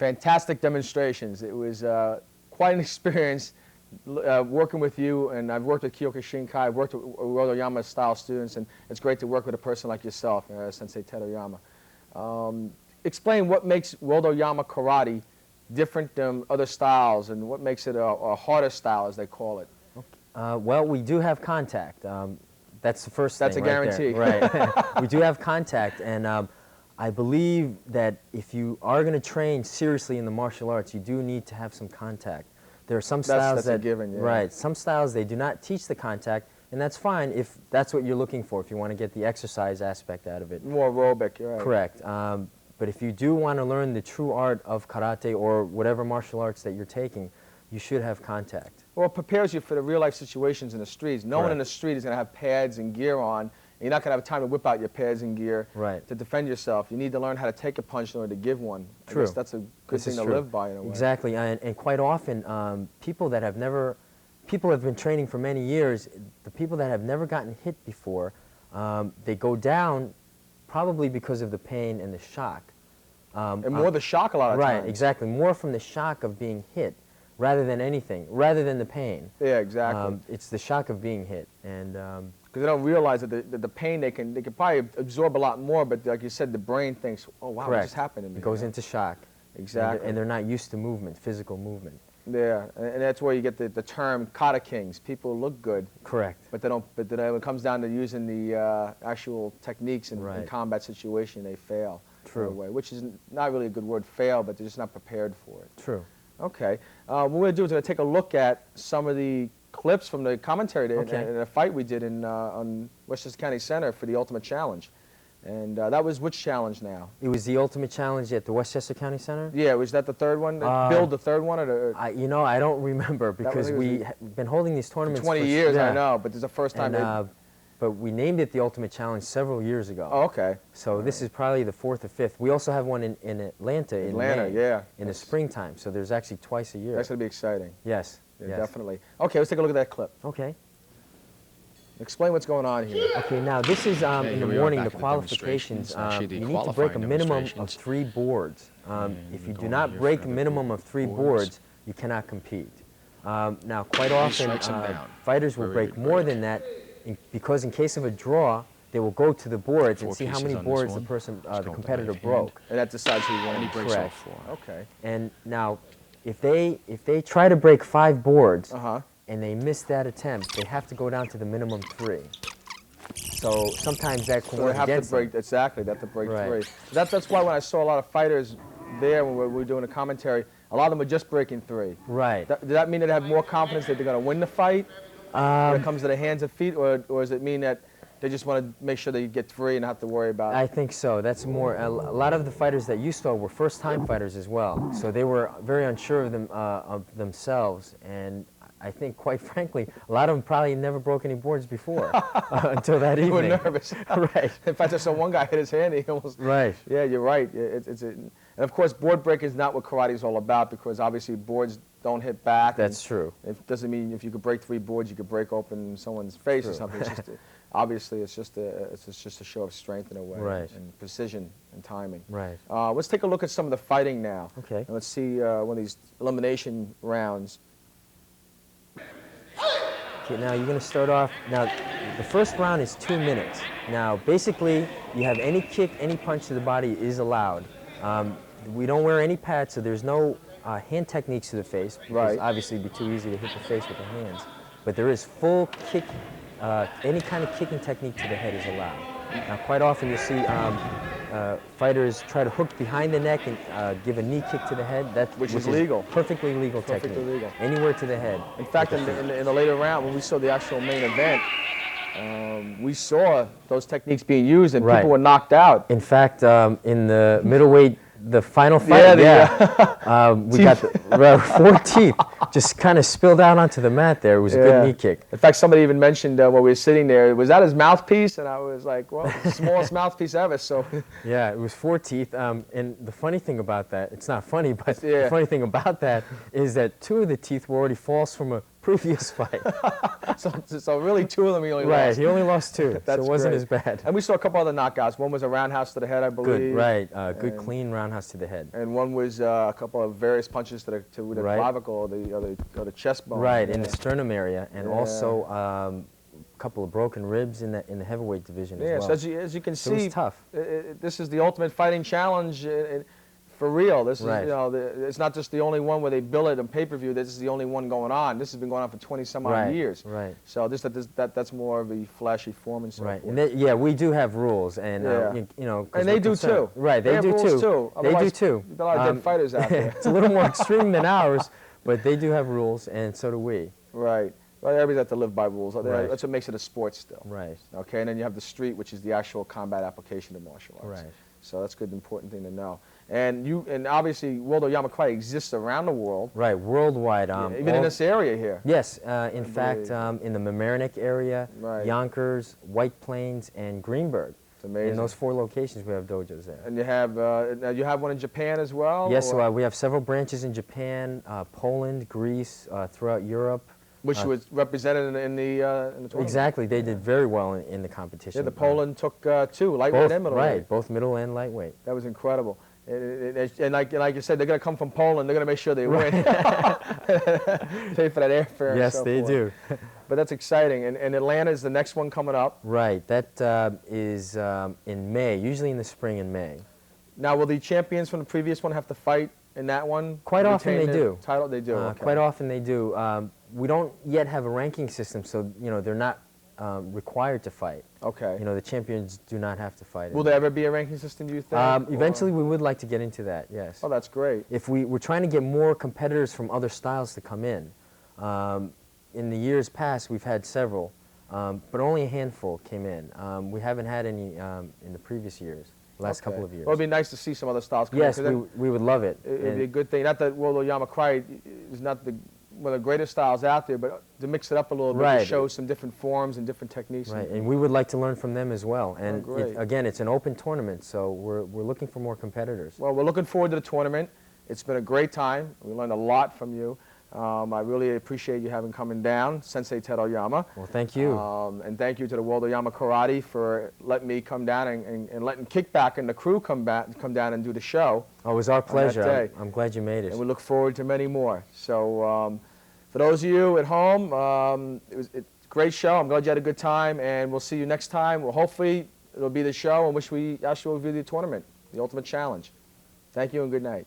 Fantastic demonstrations. It was quite an experience working with you, and I've worked with Kyoka Shinkai, I've worked with World Oyama style students, and it's great to work with a person like yourself, Sensei Ted Oyama. Explain what makes World Oyama Karate different than other styles, and what makes it a harder style, as they call it. Well, we do have contact. That's the first thing. That's a guarantee. Right. We do have contact, and I believe that if you are going to train seriously in the martial arts, you do need to have some contact. There are some styles that's a given, yeah. Right. Some styles they do not teach the contact, and that's fine if that's what you're looking for. If you want to get the exercise aspect out of it. More aerobic, you're right. Correct. But if you do want to learn the true art of karate or whatever martial arts that you're taking, you should have contact. Well, it prepares you for the real-life situations in the streets. No one in the street is going to have pads and gear on, and you're not going to have time to whip out your pads and gear to defend yourself. You need to learn how to take a punch in order to give one. True. I guess that's a good thing to live by in a way. Exactly, and quite often, people that have been training for many years, the people that have never gotten hit before, they go down probably because of the pain and the shock. And more the shock a lot of times. Right, exactly. More from the shock of being hit rather than anything, rather than the pain. Yeah, exactly. It's the shock of being hit. And because they don't realize that the pain, they can probably absorb a lot more, but like you said, the brain thinks, oh, wow, what just happened to me? It goes into shock. Exactly. And they're not used to movement, physical movement. Yeah, and that's where you get the term kata kings. People look good. Correct. But they don't. But then when it comes down to using the actual techniques in combat situation, they fail. True. In a way, which is not really a good word, fail, but they're just not prepared for it. True. Okay. What we're going to do is we're going to take a look at some of the clips from the commentary in a fight we did on Westchester County Center for the Ultimate Challenge. And that was which challenge now? It was the Ultimate Challenge at the Westchester County Center? Yeah, was that the third one? Build the third one? You know, I don't remember because we've been holding these tournaments for 20 years, I know, but this is the first time. But we named it the Ultimate Challenge several years ago. Oh, okay. So this is probably the fourth or fifth. We also have one in Atlanta in May, in the springtime. So there's actually twice a year. That's going to be exciting. Yes. Yeah, definitely. Okay, let's take a look at that clip. Okay. Explain what's going on here. Okay, now this is in the morning, the qualifications. You need to break a minimum of 3 boards. If you do not break a minimum of 3 boards, you cannot compete. Now, quite often, fighters will break more than that because in case of a draw, they will go to the boards and see how many boards the competitor broke. And that decides who won. Correct. Okay. And now, if they try to break 5 boards, and they miss that attempt, they have to go down to the minimum 3. So sometimes that can work against them. Exactly, they have to break 3. That's why when I saw a lot of fighters there when we were doing a commentary, a lot of them are just breaking 3. Right. Does that mean they have more confidence that they're going to win the fight when it comes to the hands and feet, or does it mean that they just want to make sure they get 3 and not have to worry about it? I think so. That's more. A lot of the fighters that you saw were first-time fighters as well, so they were very unsure of themselves, and I think, quite frankly, a lot of them probably never broke any boards before until that evening. They were nervous. Right. In fact, I saw one guy hit his hand. He almost. Right. Yeah, you're right. And of course, board breaking is not what karate is all about, because obviously boards don't hit back. That's true. It doesn't mean if you could break 3 boards, you could break open someone's face or something. It's just, obviously, it's just a show of strength in a way, and precision and timing. Right. Let's take a look at some of the fighting now. Okay. And let's see one of these elimination rounds. Okay, now you're going to start off. Now, the first round is 2 minutes. Now, basically, you have any kick, any punch to the body is allowed. We don't wear any pads, so there's no hand techniques to the face, because obviously it'd be too easy to hit the face with the hands. But there is full kick, any kind of kicking technique to the head is allowed. Now, quite often you'll see fighters try to hook behind the neck and give a knee kick to the head. Which is legal. Perfectly legal technique. Perfectly legal. Anywhere to the head. In fact, in the later round, when we saw the actual main event, we saw those techniques being used, and people were knocked out. In fact, in the middleweight, the final fight, we got the 4 teeth just kind of spilled out onto the mat there. It was a good knee kick. In fact, somebody even mentioned when we were sitting there, was that his mouthpiece? And I was like, well, it's the smallest mouthpiece ever, so. Yeah, it was 4 teeth. And the funny thing about that, it's not funny, but the funny thing about that is that 2 of the teeth were already false from a previous fight. So really 2 of them he only Right, lost. he only lost 2, so That's it wasn't great. as bad. And we saw a couple other knockouts. One was a roundhouse to the head, I believe. Good, right, good and, clean roundhouse to the head. And one was a couple of various punches to the Right. clavicle or the chest bone. Right, yeah. in the sternum area, and Yeah. also a couple of broken ribs in the heavyweight division Yeah, as well. so as you can So it see, was tough. This is the ultimate fighting challenge for real. This is, Right. you know, it's not just the only one where they bill it on pay-per-view. This is the only one going on. This has been going on for 20 some odd Right, years. right. So that's more of a flashy form and so Right, forth. and yeah, we do have rules, and Yeah. you know, 'cause And they we're do concerned. too. Right, they have do rules too. too. They do Otherwise, too. there's a lot of dead fighters out there. It's a little more extreme than ours, but they do have rules, and so do we. Right. Well, everybody's have to live by rules. Right. That's what makes it a sport still. Right. Okay, and then you have the street, which is the actual combat application of martial arts. Right. So that's a good, important thing to know. And obviously, World Oyama Karate exists around the world, Right, worldwide. even in this area here. Yes, in fact, in the Mamaroneck area, Right. Yonkers, White Plains, and Greenberg. It's amazing. In those 4 locations, we have dojos there. And you have one in Japan as well? Yes, or- so we have several branches in Japan, Poland, Greece, throughout Europe. which was represented in the tournament. Exactly, they did very well in the competition. Yeah, the Poland took 2, lightweight both, and middleweight. right, both middle and lightweight. That was incredible. And like you said, they're going to come from Poland. They're going to make sure they win. Pay for that airfare. and Yes, so they forth. do. But that's exciting. And Atlanta is the next one coming up. Right, that is in May, usually in the spring in May. Now, will the champions from the previous one have to fight in that one? Quite often Retain they their do. Title, they do. Okay. Quite often they do. We don't yet have a ranking system, so you know they're not required to fight. Okay. You know, the champions do not have to fight. Will there ever be a ranking system, do you think? Eventually, we would like to get into that. Yes. Oh, that's great. If we're trying to get more competitors from other styles to come in. In the years past, we've had several, but only a handful came in. We haven't had any in the previous years, the last Okay. couple of years. Well, it'd be nice to see some other styles come Yes, in. 'cause then we would love it. it'd be a good thing. Not that World Oyama Karate is not one of the greatest styles out there, but to mix it up a little bit to Right. show some different forms and different techniques. Right, and we would like to learn from them as well. And great. again, it's an open tournament, so we're looking for more competitors. Well, we're looking forward to the tournament. It's been a great time. We learned a lot from you. I really appreciate you having coming down, Sensei Ted Oyama. Well, thank you. And thank you to the World Oyama Karate for letting me come down and letting Kickback and the crew come down and do the show. Oh, it was our pleasure. day. I'm glad you made it. And we look forward to many more. So for those of you at home, it's a great show. I'm glad you had a good time, and we'll see you next time. Well, hopefully it'll be the show in which we actually will review the tournament, the Ultimate Challenge. Thank you and good night.